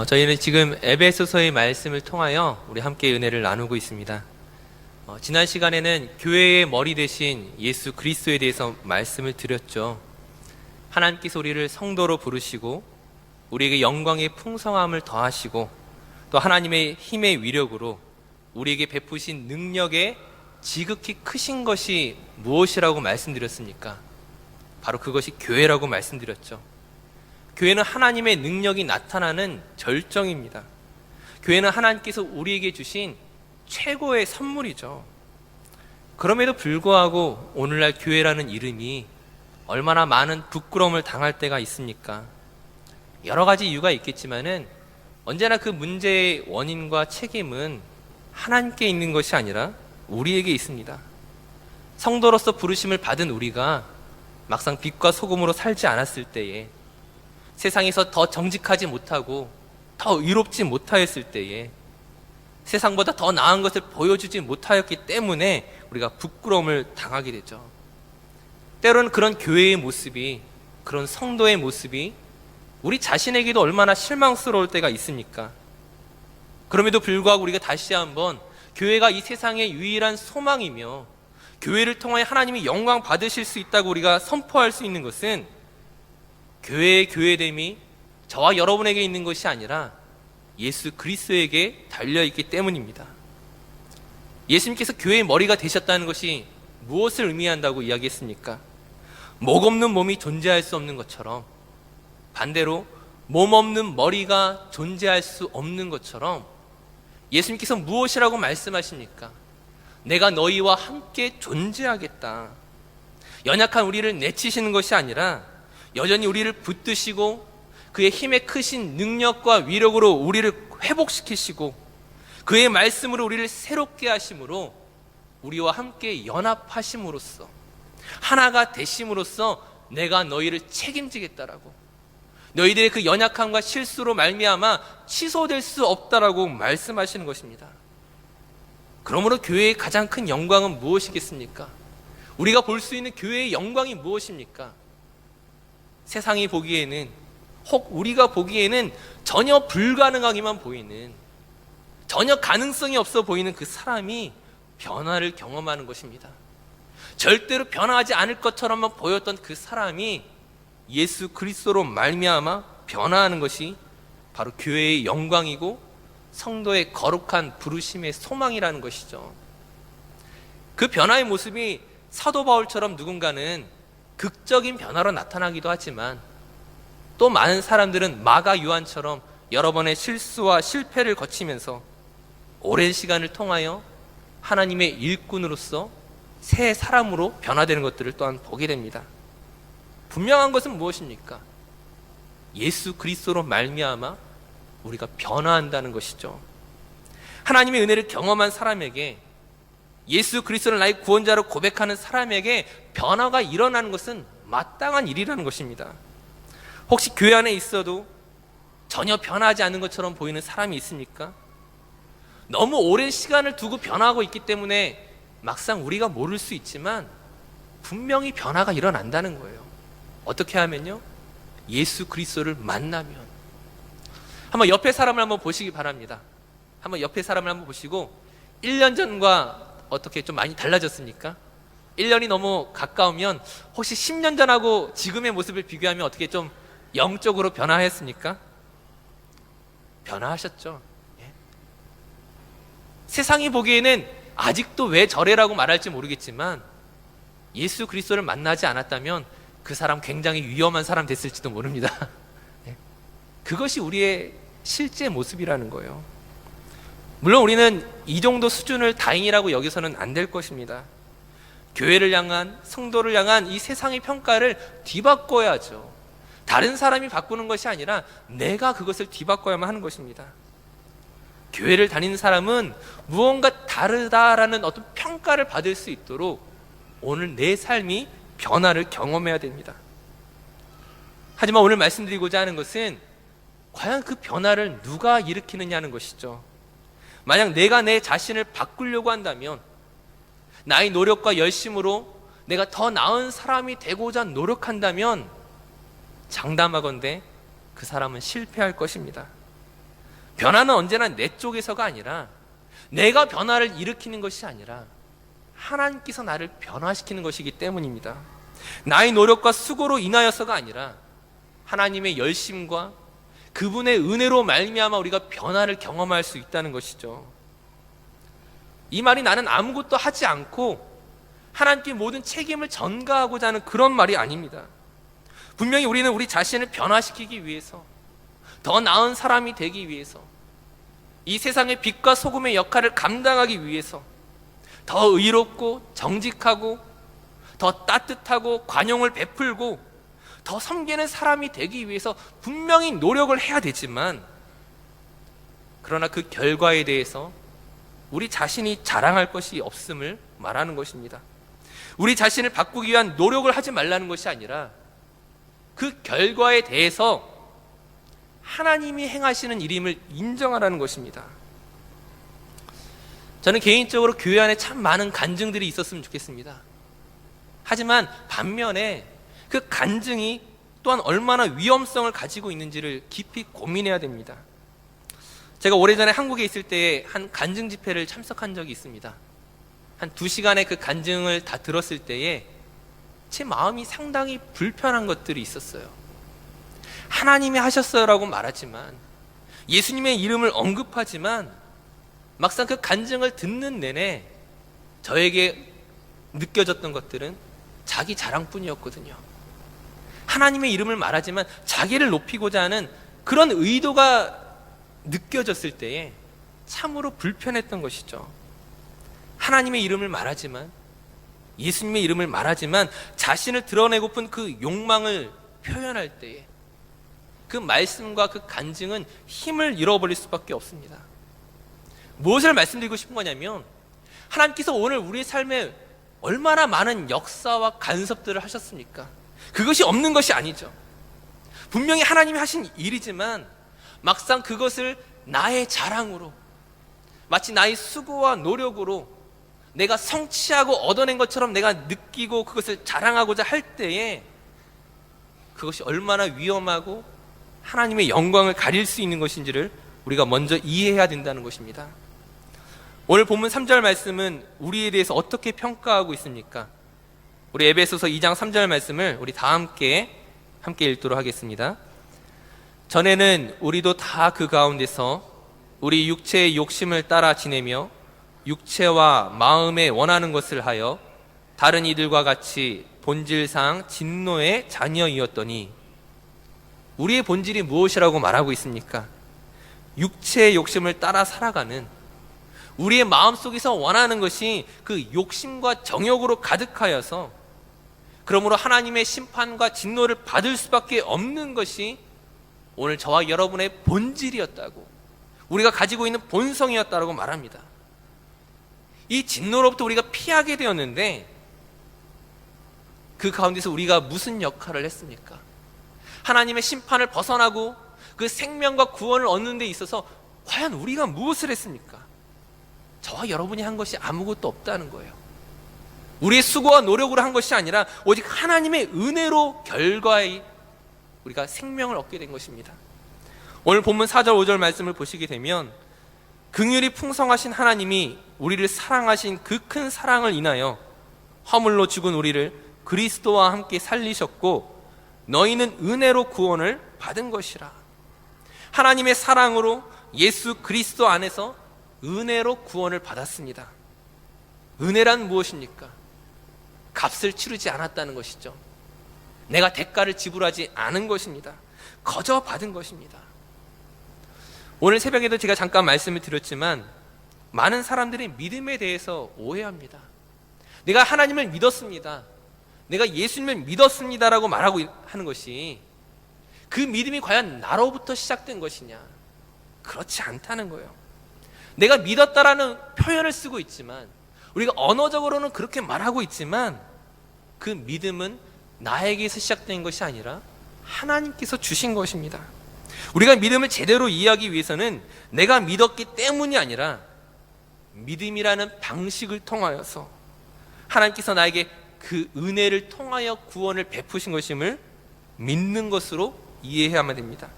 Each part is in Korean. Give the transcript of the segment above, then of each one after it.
저희는 지금 에베소서의 말씀을 통하여 우리 함께 은혜를 나누고 있습니다. 지난 시간에는 교회의 머리 대신 예수 그리스도에 대해서 말씀을 드렸죠. 하나님께서 우리를 성도로 부르시고 우리에게 영광의 풍성함을 더하시고 또 하나님의 힘의 위력으로 우리에게 베푸신 능력의 지극히 크신 것이 무엇이라고 말씀드렸습니까? 바로 그것이 교회라고 말씀드렸죠. 교회는 하나님의 능력이 나타나는 절정입니다. 교회는 하나님께서 우리에게 주신 최고의 선물이죠. 그럼에도 불구하고 오늘날 교회라는 이름이 얼마나 많은 부끄러움을 당할 때가 있습니까? 여러 가지 이유가 있겠지만은 언제나 그 문제의 원인과 책임은 하나님께 있는 것이 아니라 우리에게 있습니다. 성도로서 부르심을 받은 우리가 막상 빛과 소금으로 살지 않았을 때에, 세상에서 더 정직하지 못하고 더 의롭지 못하였을 때에, 세상보다 더 나은 것을 보여주지 못하였기 때문에 우리가 부끄러움을 당하게 되죠. 때로는 그런 교회의 모습이, 그런 성도의 모습이 우리 자신에게도 얼마나 실망스러울 때가 있습니까? 그럼에도 불구하고 우리가 다시 한번 교회가 이 세상의 유일한 소망이며 교회를 통하여 하나님이 영광 받으실 수 있다고 우리가 선포할 수 있는 것은 교회의 교회됨이 저와 여러분에게 있는 것이 아니라 예수 그리스도에게 달려있기 때문입니다. 예수님께서 교회의 머리가 되셨다는 것이 무엇을 의미한다고 이야기했습니까? 목 없는 몸이 존재할 수 없는 것처럼, 반대로 몸 없는 머리가 존재할 수 없는 것처럼 예수님께서 무엇이라고 말씀하십니까? 내가 너희와 함께 존재하겠다. 연약한 우리를 내치시는 것이 아니라 여전히 우리를 붙드시고 그의 힘의 크신 능력과 위력으로 우리를 회복시키시고 그의 말씀으로 우리를 새롭게 하심으로 우리와 함께 연합하심으로써, 하나가 되심으로써 내가 너희를 책임지겠다라고, 너희들의 그 연약함과 실수로 말미암아 취소될 수 없다라고 말씀하시는 것입니다. 그러므로 교회의 가장 큰 영광은 무엇이겠습니까? 우리가 볼 수 있는 교회의 영광이 무엇입니까? 세상이 보기에는, 혹 우리가 보기에는 전혀 불가능하기만 보이는, 전혀 가능성이 없어 보이는 그 사람이 변화를 경험하는 것입니다. 절대로 변화하지 않을 것처럼만 보였던 그 사람이 예수 그리스도로 말미암아 변화하는 것이 바로 교회의 영광이고 성도의 거룩한 부르심의 소망이라는 것이죠. 그 변화의 모습이 사도 바울처럼 누군가는 극적인 변화로 나타나기도 하지만, 또 많은 사람들은 마가 요한처럼 여러 번의 실수와 실패를 거치면서 오랜 시간을 통하여 하나님의 일꾼으로서 새 사람으로 변화되는 것들을 또한 보게 됩니다. 분명한 것은 무엇입니까? 예수 그리스도로 말미암아 우리가 변화한다는 것이죠. 하나님의 은혜를 경험한 사람에게, 예수 그리스도를 나의 구원자로 고백하는 사람에게 변화가 일어나는 것은 마땅한 일이라는 것입니다. 혹시 교회 안에 있어도 전혀 변하지 않는 것처럼 보이는 사람이 있습니까? 너무 오랜 시간을 두고 변화하고 있기 때문에 막상 우리가 모를 수 있지만 분명히 변화가 일어난다는 거예요. 어떻게 하면요? 예수 그리스도를 만나면. 한번 옆에 사람을 한번 보시기 바랍니다. 한번 옆에 사람을 한번 보시고 1년 전과 어떻게 좀 많이 달라졌습니까? 1년이 너무 가까우면 혹시 10년 전하고 지금의 모습을 비교하면 어떻게 좀 영적으로 변화했습니까? 변화하셨죠. 예. 세상이 보기에는 아직도 왜 저래라고 말할지 모르겠지만 예수 그리스도를 만나지 않았다면 그 사람 굉장히 위험한 사람 됐을지도 모릅니다. 예. 그것이 우리의 실제 모습이라는 거예요. 물론 우리는 이 정도 수준을 다행이라고 여기서는 안 될 것입니다. 교회를 향한, 성도를 향한 이 세상의 평가를 뒤바꿔야죠. 다른 사람이 바꾸는 것이 아니라 내가 그것을 뒤바꿔야만 하는 것입니다. 교회를 다니는 사람은 무언가 다르다라는 어떤 평가를 받을 수 있도록 오늘 내 삶이 변화를 경험해야 됩니다. 하지만 오늘 말씀드리고자 하는 것은 과연 그 변화를 누가 일으키느냐는 것이죠. 만약 내가 내 자신을 바꾸려고 한다면, 나의 노력과 열심으로 내가 더 나은 사람이 되고자 노력한다면 장담하건대 그 사람은 실패할 것입니다. 변화는 언제나 내 쪽에서가 아니라, 내가 변화를 일으키는 것이 아니라 하나님께서 나를 변화시키는 것이기 때문입니다. 나의 노력과 수고로 인하여서가 아니라 하나님의 열심과 그분의 은혜로 말미암아 우리가 변화를 경험할 수 있다는 것이죠. 이 말이 나는 아무것도 하지 않고 하나님께 모든 책임을 전가하고자 하는 그런 말이 아닙니다. 분명히 우리는 우리 자신을 변화시키기 위해서, 더 나은 사람이 되기 위해서, 이 세상의 빛과 소금의 역할을 감당하기 위해서, 더 의롭고 정직하고 더 따뜻하고 관용을 베풀고 더 섬기는 사람이 되기 위해서 분명히 노력을 해야 되지만, 그러나 그 결과에 대해서 우리 자신이 자랑할 것이 없음을 말하는 것입니다. 우리 자신을 바꾸기 위한 노력을 하지 말라는 것이 아니라 그 결과에 대해서 하나님이 행하시는 일임을 인정하라는 것입니다. 저는 개인적으로 교회 안에 참 많은 간증들이 있었으면 좋겠습니다. 하지만 반면에 그 간증이 또한 얼마나 위험성을 가지고 있는지를 깊이 고민해야 됩니다. 제가 오래전에 한국에 있을 때에 한 간증 집회를 참석한 적이 있습니다. 한 2시간의 그 간증을 다 들었을 때에 제 마음이 상당히 불편한 것들이 있었어요. 하나님이 하셨어요라고 말하지만, 예수님의 이름을 언급하지만, 막상 그 간증을 듣는 내내 저에게 느껴졌던 것들은 자기 자랑뿐이었거든요. 하나님의 이름을 말하지만 자기를 높이고자 하는 그런 의도가 느껴졌을 때에 참으로 불편했던 것이죠. 하나님의 이름을 말하지만, 예수님의 이름을 말하지만 자신을 드러내고픈 그 욕망을 표현할 때에 그 말씀과 그 간증은 힘을 잃어버릴 수밖에 없습니다. 무엇을 말씀드리고 싶은 거냐면, 하나님께서 오늘 우리의 삶에 얼마나 많은 역사와 간섭들을 하셨습니까? 그것이 없는 것이 아니죠. 분명히 하나님이 하신 일이지만 막상 그것을 나의 자랑으로, 마치 나의 수고와 노력으로 내가 성취하고 얻어낸 것처럼 내가 느끼고 그것을 자랑하고자 할 때에 그것이 얼마나 위험하고 하나님의 영광을 가릴 수 있는 것인지를 우리가 먼저 이해해야 된다는 것입니다. 오늘 본문 3절 말씀은 우리에 대해서 어떻게 평가하고 있습니까? 우리 에베소서 2장 3절 말씀을 우리 다 함께 읽도록 하겠습니다. 전에는 우리도 다 그 가운데서 우리 육체의 욕심을 따라 지내며 육체와 마음에 원하는 것을 하여 다른 이들과 같이 본질상 진노의 자녀이었더니, 우리의 본질이 무엇이라고 말하고 있습니까? 육체의 욕심을 따라 살아가는, 우리의 마음속에서 원하는 것이 그 욕심과 정욕으로 가득하여서 그러므로 하나님의 심판과 진노를 받을 수밖에 없는 것이 오늘 저와 여러분의 본질이었다고, 우리가 가지고 있는 본성이었다고 말합니다. 이 진노로부터 우리가 피하게 되었는데 그 가운데서 우리가 무슨 역할을 했습니까? 하나님의 심판을 벗어나고 그 생명과 구원을 얻는 데 있어서 과연 우리가 무엇을 했습니까? 저와 여러분이 한 것이 아무것도 없다는 거예요. 우리의 수고와 노력으로 한 것이 아니라 오직 하나님의 은혜로 결과에 우리가 생명을 얻게 된 것입니다. 오늘 본문 4절 5절 말씀을 보시게 되면, 긍휼이 풍성하신 하나님이 우리를 사랑하신 그 큰 사랑을 인하여 허물로 죽은 우리를 그리스도와 함께 살리셨고 너희는 은혜로 구원을 받은 것이라. 하나님의 사랑으로 예수 그리스도 안에서 은혜로 구원을 받았습니다. 은혜란 무엇입니까? 값을 치르지 않았다는 것이죠. 내가 대가를 지불하지 않은 것입니다. 거저 받은 것입니다. 오늘 새벽에도 제가 잠깐 말씀을 드렸지만 많은 사람들이 믿음에 대해서 오해합니다. 내가 하나님을 믿었습니다, 내가 예수님을 믿었습니다라고 말하고 하는 것이 그 믿음이 과연 나로부터 시작된 것이냐? 그렇지 않다는 거예요. 내가 믿었다라는 표현을 쓰고 있지만, 우리가 언어적으로는 그렇게 말하고 있지만 그 믿음은 나에게서 시작된 것이 아니라 하나님께서 주신 것입니다. 우리가 믿음을 제대로 이해하기 위해서는 내가 믿었기 때문이 아니라 믿음이라는 방식을 통하여서 하나님께서 나에게 그 은혜를 통하여 구원을 베푸신 것임을 믿는 것으로 이해해야만 됩니다.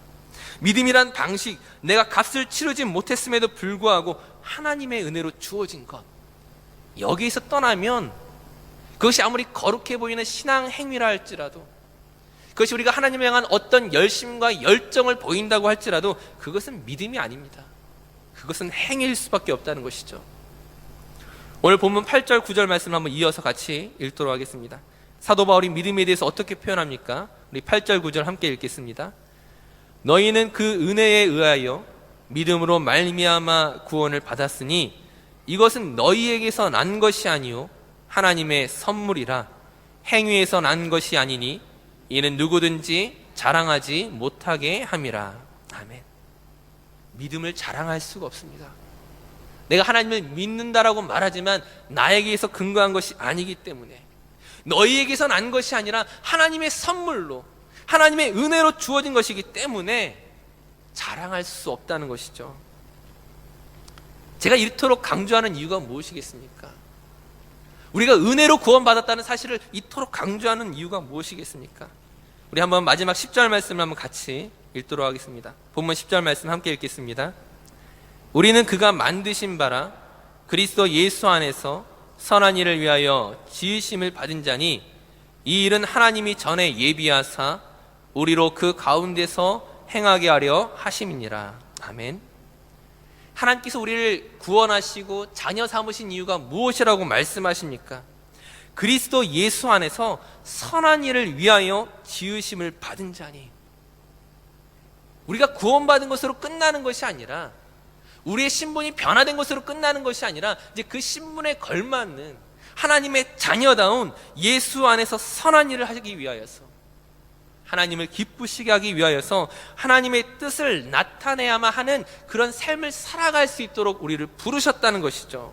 믿음이란 방식, 내가 값을 치르지 못했음에도 불구하고 하나님의 은혜로 주어진 것, 여기에서 떠나면 그것이 아무리 거룩해 보이는 신앙 행위라 할지라도, 그것이 우리가 하나님을 향한 어떤 열심과 열정을 보인다고 할지라도 그것은 믿음이 아닙니다. 그것은 행위일 수밖에 없다는 것이죠. 오늘 본문 8절 9절 말씀을 한번 이어서 같이 읽도록 하겠습니다. 사도 바울이 믿음에 대해서 어떻게 표현합니까? 우리 8절 9절 함께 읽겠습니다. 너희는 그 은혜에 의하여 믿음으로 말미암아 구원을 받았으니 이것은 너희에게서 난 것이 아니요 하나님의 선물이라. 행위에서 난 것이 아니니 이는 누구든지 자랑하지 못하게 함이라. 아멘. 믿음을 자랑할 수가 없습니다. 내가 하나님을 믿는다라고 말하지만 나에게서 근거한 것이 아니기 때문에, 너희에게서 난 것이 아니라 하나님의 선물로, 하나님의 은혜로 주어진 것이기 때문에 자랑할 수 없다는 것이죠. 제가 이토록 강조하는 이유가 무엇이겠습니까? 우리가 은혜로 구원받았다는 사실을 이토록 강조하는 이유가 무엇이겠습니까? 우리 한번 마지막 10절 말씀을 한번 같이 읽도록 하겠습니다. 본문 10절 말씀 함께 읽겠습니다. 우리는 그가 만드신 바라 그리스도 예수 안에서 선한 일을 위하여 지으심을 받은 자니 이 일은 하나님이 전에 예비하사 우리로 그 가운데서 행하게 하려 하심이니라. 아멘. 하나님께서 우리를 구원하시고 자녀 삼으신 이유가 무엇이라고 말씀하십니까? 그리스도 예수 안에서 선한 일을 위하여 지으심을 받은 자니, 우리가 구원받은 것으로 끝나는 것이 아니라, 우리의 신분이 변화된 것으로 끝나는 것이 아니라, 이제 그 신분에 걸맞는 하나님의 자녀다운 예수 안에서 선한 일을 하기 위하여서, 하나님을 기쁘시게 하기 위하여서 하나님의 뜻을 나타내야만 하는 그런 삶을 살아갈 수 있도록 우리를 부르셨다는 것이죠.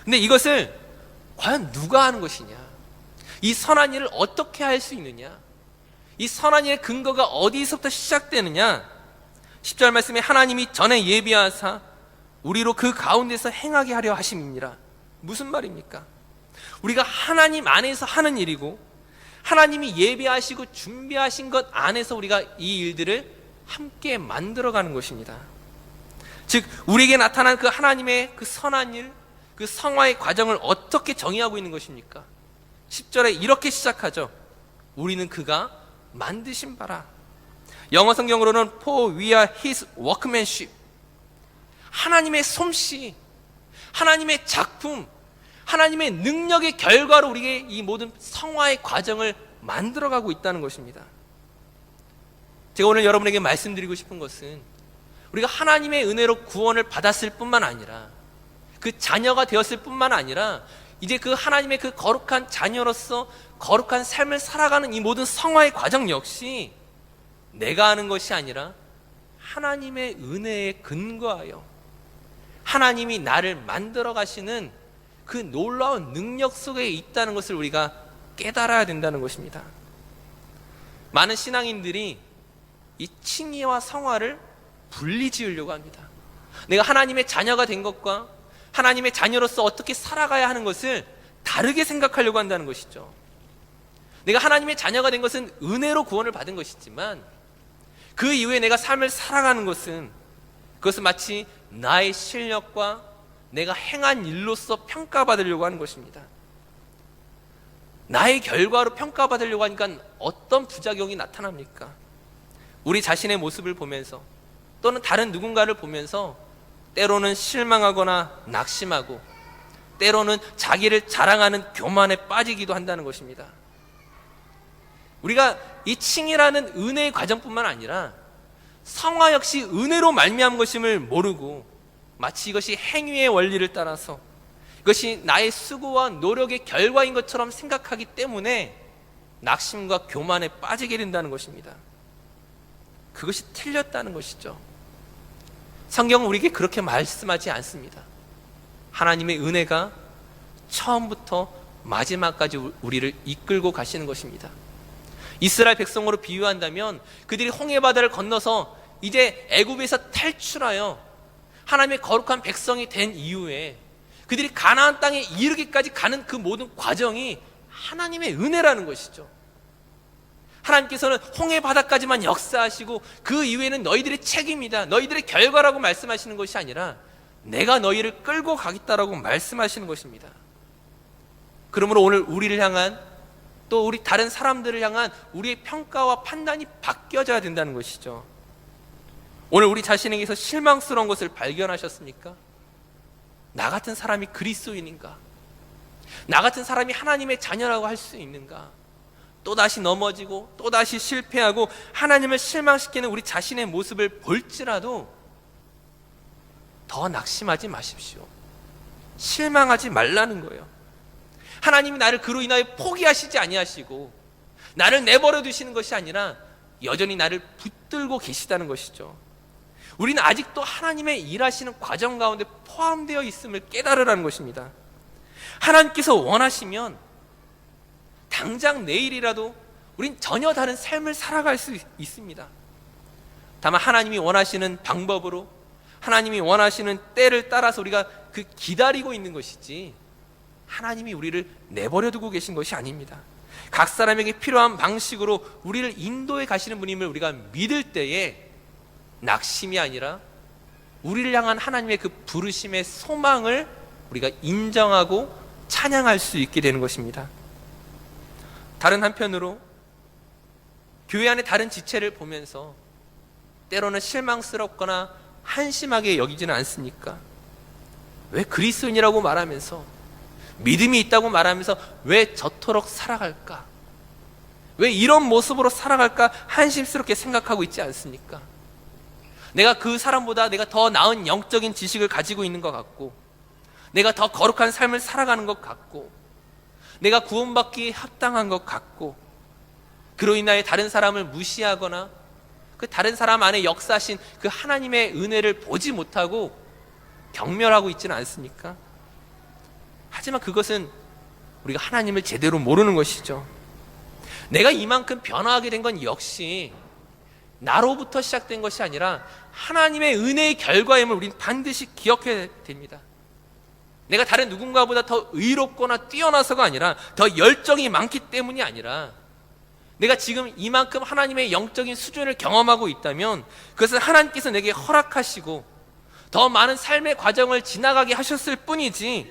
근데 이것을 과연 누가 하는 것이냐? 이 선한 일을 어떻게 할 수 있느냐? 이 선한 일의 근거가 어디서부터 시작되느냐? 10절 말씀에 하나님이 전에 예비하사 우리로 그 가운데서 행하게 하려 하심이니라. 무슨 말입니까? 우리가 하나님 안에서 하는 일이고, 하나님이 예비하시고 준비하신 것 안에서 우리가 이 일들을 함께 만들어가는 것입니다. 즉 우리에게 나타난 그 하나님의 그 선한 일, 그 성화의 과정을 어떻게 정의하고 있는 것입니까? 10절에 이렇게 시작하죠. 우리는 그가 만드신 바라. 영어 성경으로는 For we are his workmanship. 하나님의 솜씨, 하나님의 작품, 하나님의 능력의 결과로 우리에게 이 모든 성화의 과정을 만들어가고 있다는 것입니다. 제가 오늘 여러분에게 말씀드리고 싶은 것은, 우리가 하나님의 은혜로 구원을 받았을 뿐만 아니라, 그 자녀가 되었을 뿐만 아니라, 이제 그 하나님의 그 거룩한 자녀로서 거룩한 삶을 살아가는 이 모든 성화의 과정 역시 내가 하는 것이 아니라 하나님의 은혜에 근거하여 하나님이 나를 만들어 가시는 그 놀라운 능력 속에 있다는 것을 우리가 깨달아야 된다는 것입니다. 많은 신앙인들이 이 칭의와 성화를 분리 지으려고 합니다. 내가 하나님의 자녀가 된 것과 하나님의 자녀로서 어떻게 살아가야 하는 것을 다르게 생각하려고 한다는 것이죠. 내가 하나님의 자녀가 된 것은 은혜로 구원을 받은 것이지만, 그 이후에 내가 삶을 살아가는 것은, 그것은 마치 나의 실력과 내가 행한 일로서 평가받으려고 하는 것입니다. 나의 결과로 평가받으려고 하니까 어떤 부작용이 나타납니까? 우리 자신의 모습을 보면서, 또는 다른 누군가를 보면서 때로는 실망하거나 낙심하고, 때로는 자기를 자랑하는 교만에 빠지기도 한다는 것입니다. 우리가 이 칭이라는 은혜의 과정뿐만 아니라 성화 역시 은혜로 말미암은 것임을 모르고, 마치 이것이 행위의 원리를 따라서 이것이 나의 수고와 노력의 결과인 것처럼 생각하기 때문에 낙심과 교만에 빠지게 된다는 것입니다. 그것이 틀렸다는 것이죠. 성경은 우리에게 그렇게 말씀하지 않습니다. 하나님의 은혜가 처음부터 마지막까지 우리를 이끌고 가시는 것입니다. 이스라엘 백성으로 비유한다면 그들이 홍해바다를 건너서 이제 애굽에서 탈출하여 하나님의 거룩한 백성이 된 이후에 그들이 가나안 땅에 이르기까지 가는 그 모든 과정이 하나님의 은혜라는 것이죠. 하나님께서는 홍해 바다까지만 역사하시고 그 이후에는 너희들의 책임이다, 너희들의 결과라고 말씀하시는 것이 아니라 내가 너희를 끌고 가겠다라고 말씀하시는 것입니다. 그러므로 오늘 우리를 향한, 또 우리 다른 사람들을 향한 우리의 평가와 판단이 바뀌어져야 된다는 것이죠. 오늘 우리 자신에게서 실망스러운 것을 발견하셨습니까? 나 같은 사람이 그리스도인인가? 나 같은 사람이 하나님의 자녀라고 할 수 있는가? 또다시 넘어지고 또다시 실패하고 하나님을 실망시키는 우리 자신의 모습을 볼지라도 더 낙심하지 마십시오. 실망하지 말라는 거예요. 하나님이 나를 그로 인하여 포기하시지 아니하시고 나를 내버려 두시는 것이 아니라 여전히 나를 붙들고 계시다는 것이죠. 우리는 아직도 하나님의 일하시는 과정 가운데 포함되어 있음을 깨달으라는 것입니다. 하나님께서 원하시면 당장 내일이라도 우린 전혀 다른 삶을 살아갈 수 있습니다. 다만 하나님이 원하시는 방법으로, 하나님이 원하시는 때를 따라서 우리가 그 기다리고 있는 것이지 하나님이 우리를 내버려 두고 계신 것이 아닙니다. 각 사람에게 필요한 방식으로 우리를 인도해 가시는 분임을 우리가 믿을 때에 낙심이 아니라 우리를 향한 하나님의 그 부르심의 소망을 우리가 인정하고 찬양할 수 있게 되는 것입니다. 다른 한편으로 교회 안의 다른 지체를 보면서 때로는 실망스럽거나 한심하게 여기지는 않습니까? 왜 그리스도인이라고 말하면서, 믿음이 있다고 말하면서 왜 저토록 살아갈까? 왜 이런 모습으로 살아갈까 한심스럽게 생각하고 있지 않습니까? 내가 그 사람보다 내가 더 나은 영적인 지식을 가지고 있는 것 같고, 내가 더 거룩한 삶을 살아가는 것 같고, 내가 구원받기에 합당한 것 같고, 그로 인하여 다른 사람을 무시하거나 그 다른 사람 안에 역사하신 그 하나님의 은혜를 보지 못하고 경멸하고 있지는 않습니까? 하지만 그것은 우리가 하나님을 제대로 모르는 것이죠. 내가 이만큼 변화하게 된 건 역시 나로부터 시작된 것이 아니라 하나님의 은혜의 결과임을 우리는 반드시 기억해야 됩니다. 내가 다른 누군가보다 더 의롭거나 뛰어나서가 아니라 더 열정이 많기 때문이 아니라 내가 지금 이만큼 하나님의 영적인 수준을 경험하고 있다면 그것은 하나님께서 내게 허락하시고 더 많은 삶의 과정을 지나가게 하셨을 뿐이지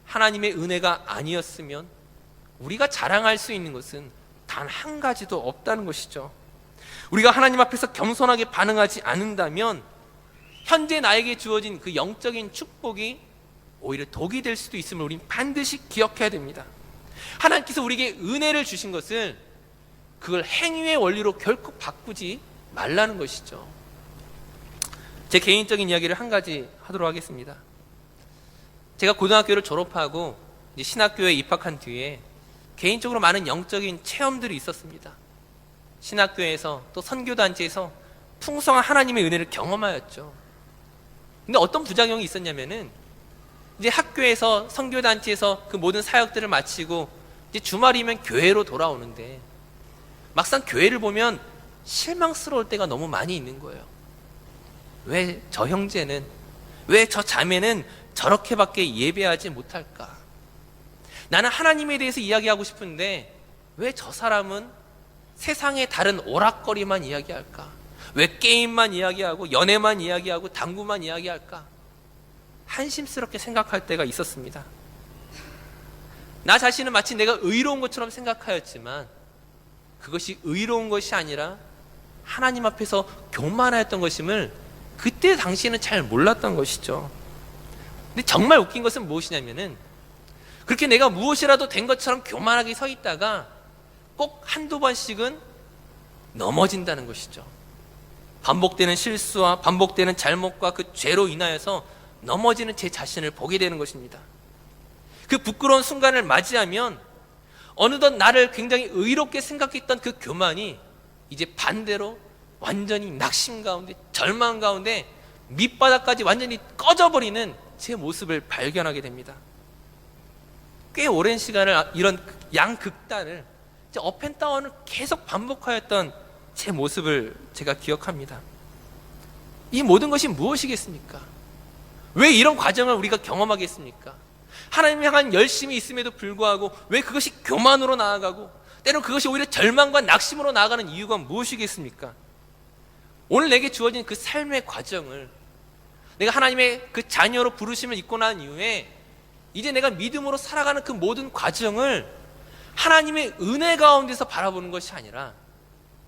하나님의 은혜가 아니었으면 우리가 자랑할 수 있는 것은 단 한 가지도 없다는 것이죠. 우리가 하나님 앞에서 겸손하게 반응하지 않는다면 현재 나에게 주어진 그 영적인 축복이 오히려 독이 될 수도 있음을 우리는 반드시 기억해야 됩니다. 하나님께서 우리에게 은혜를 주신 것을 그걸 행위의 원리로 결코 바꾸지 말라는 것이죠. 제 개인적인 이야기를 한 가지 하도록 하겠습니다. 제가 고등학교를 졸업하고 이제 신학교에 입학한 뒤에 개인적으로 많은 영적인 체험들이 있었습니다. 신학교에서 또 선교단체에서 풍성한 하나님의 은혜를 경험하였죠. 근데 어떤 부작용이 있었냐면은 이제 학교에서 선교단체에서 그 모든 사역들을 마치고 이제 주말이면 교회로 돌아오는데 막상 교회를 보면 실망스러울 때가 너무 많이 있는 거예요. 왜 저 형제는, 왜 저 자매는 저렇게밖에 예배하지 못할까? 나는 하나님에 대해서 이야기하고 싶은데 왜 저 사람은 세상의 다른 오락거리만 이야기할까? 왜 게임만 이야기하고 연애만 이야기하고 당구만 이야기할까? 한심스럽게 생각할 때가 있었습니다. 나 자신은 마치 내가 의로운 것처럼 생각하였지만 그것이 의로운 것이 아니라 하나님 앞에서 교만하였던 것임을 그때 당시에는 잘 몰랐던 것이죠. 근데 정말 웃긴 것은 무엇이냐면은 그렇게 내가 무엇이라도 된 것처럼 교만하게 서 있다가 꼭 한두 번씩은 넘어진다는 것이죠. 반복되는 실수와 반복되는 잘못과 그 죄로 인하여서 넘어지는 제 자신을 보게 되는 것입니다. 그 부끄러운 순간을 맞이하면 어느덧 나를 굉장히 의롭게 생각했던 그 교만이 이제 반대로 완전히 낙심 가운데, 절망 가운데 밑바닥까지 완전히 꺼져버리는 제 모습을 발견하게 됩니다. 꽤 오랜 시간을 이런 양극단을 업앤다운을 계속 반복하였던 제 모습을 제가 기억합니다. 이 모든 것이 무엇이겠습니까? 왜 이런 과정을 우리가 경험하겠습니까? 하나님 향한 열심이 있음에도 불구하고 왜 그것이 교만으로 나아가고 때로는 그것이 오히려 절망과 낙심으로 나아가는 이유가 무엇이겠습니까? 오늘 내게 주어진 그 삶의 과정을 내가 하나님의 그 자녀로 부르심을 입고 난 이후에 이제 내가 믿음으로 살아가는 그 모든 과정을 하나님의 은혜 가운데서 바라보는 것이 아니라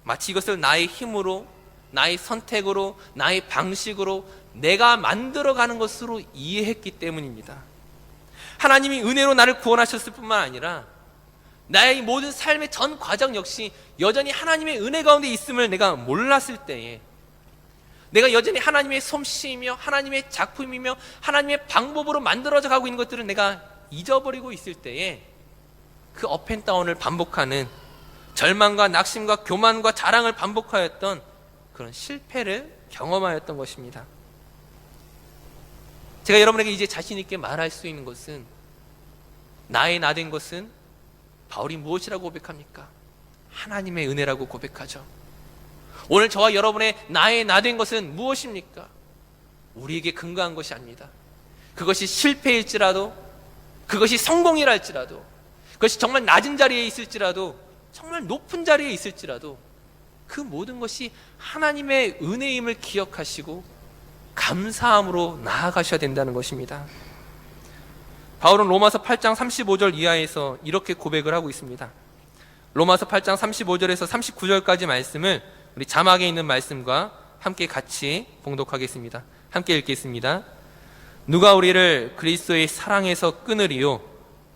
마치 이것을 나의 힘으로, 나의 선택으로, 나의 방식으로 내가 만들어가는 것으로 이해했기 때문입니다. 하나님이 은혜로 나를 구원하셨을 뿐만 아니라 나의 모든 삶의 전 과정 역시 여전히 하나님의 은혜 가운데 있음을 내가 몰랐을 때에, 내가 여전히 하나님의 솜씨이며 하나님의 작품이며 하나님의 방법으로 만들어져 가고 있는 것들을 내가 잊어버리고 있을 때에 그 업앤다운을 반복하는, 절망과 낙심과 교만과 자랑을 반복하였던 그런 실패를 경험하였던 것입니다. 제가 여러분에게 이제 자신 있게 말할 수 있는 것은, 나의 나 된 것은 바울이 무엇이라고 고백합니까? 하나님의 은혜라고 고백하죠. 오늘 저와 여러분의 나의 나 된 것은 무엇입니까? 우리에게 근거한 것이 아닙니다. 그것이 실패일지라도, 그것이 성공이라 할지라도, 그것이 정말 낮은 자리에 있을지라도, 정말 높은 자리에 있을지라도 그 모든 것이 하나님의 은혜임을 기억하시고 감사함으로 나아가셔야 된다는 것입니다. 바울은 로마서 8장 35절 이하에서 이렇게 고백을 하고 있습니다. 로마서 8장 35절에서 39절까지 말씀을 우리 자막에 있는 말씀과 함께 같이 봉독하겠습니다. 함께 읽겠습니다. 누가 우리를 그리스도의 사랑에서 끊으리요?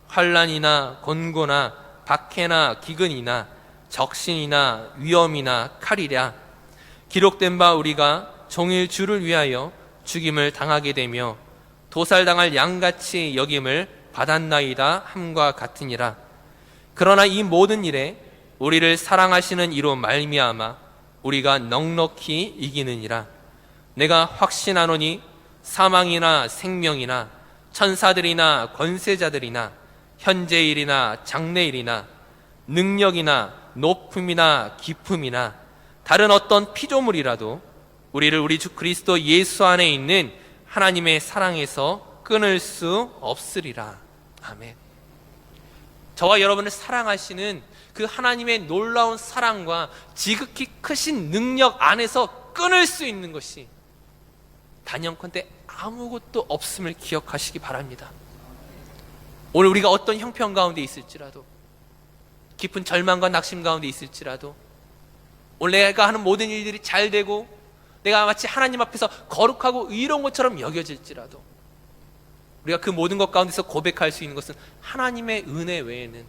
환난이나 곤고나 박해나 기근이나 적신이나 위험이나 칼이랴. 기록된 바 우리가 종일 주를 위하여 죽임을 당하게 되며 도살당할 양같이 여김을 받았나이다 함과 같으니라. 그러나 이 모든 일에 우리를 사랑하시는 이로 말미암아 우리가 넉넉히 이기느니라. 내가 확신하노니 사망이나 생명이나 천사들이나 권세자들이나 현재일이나 장래일이나 능력이나 높음이나 깊음이나 다른 어떤 피조물이라도 우리를 우리 주 그리스도 예수 안에 있는 하나님의 사랑에서 끊을 수 없으리라. 아멘. 저와 여러분을 사랑하시는 그 하나님의 놀라운 사랑과 지극히 크신 능력 안에서 끊을 수 있는 것이 단연컨대 아무것도 없음을 기억하시기 바랍니다. 오늘 우리가 어떤 형편 가운데 있을지라도, 깊은 절망과 낙심 가운데 있을지라도, 오늘 내가 하는 모든 일들이 잘 되고 내가 마치 하나님 앞에서 거룩하고 의로운 것처럼 여겨질지라도 우리가 그 모든 것 가운데서 고백할 수 있는 것은 하나님의 은혜 외에는,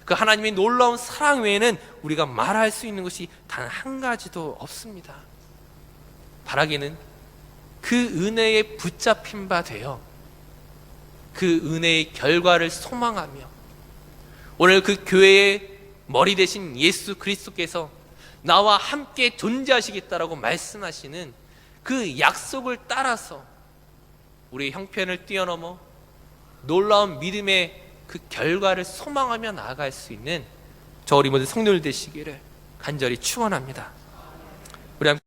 그 하나님의 놀라운 사랑 외에는 우리가 말할 수 있는 것이 단 한 가지도 없습니다. 바라기는 그 은혜에 붙잡힌 바 되어 그 은혜의 결과를 소망하며 오늘 그 교회의 머리 되신 예수 그리스도께서 나와 함께 존재하시겠다라고 말씀하시는 그 약속을 따라서 우리의 형편을 뛰어넘어 놀라운 믿음의 그 결과를 소망하며 나아갈 수 있는 저 우리 모든 성도들 되시기를 간절히 축원합니다. 우리 함께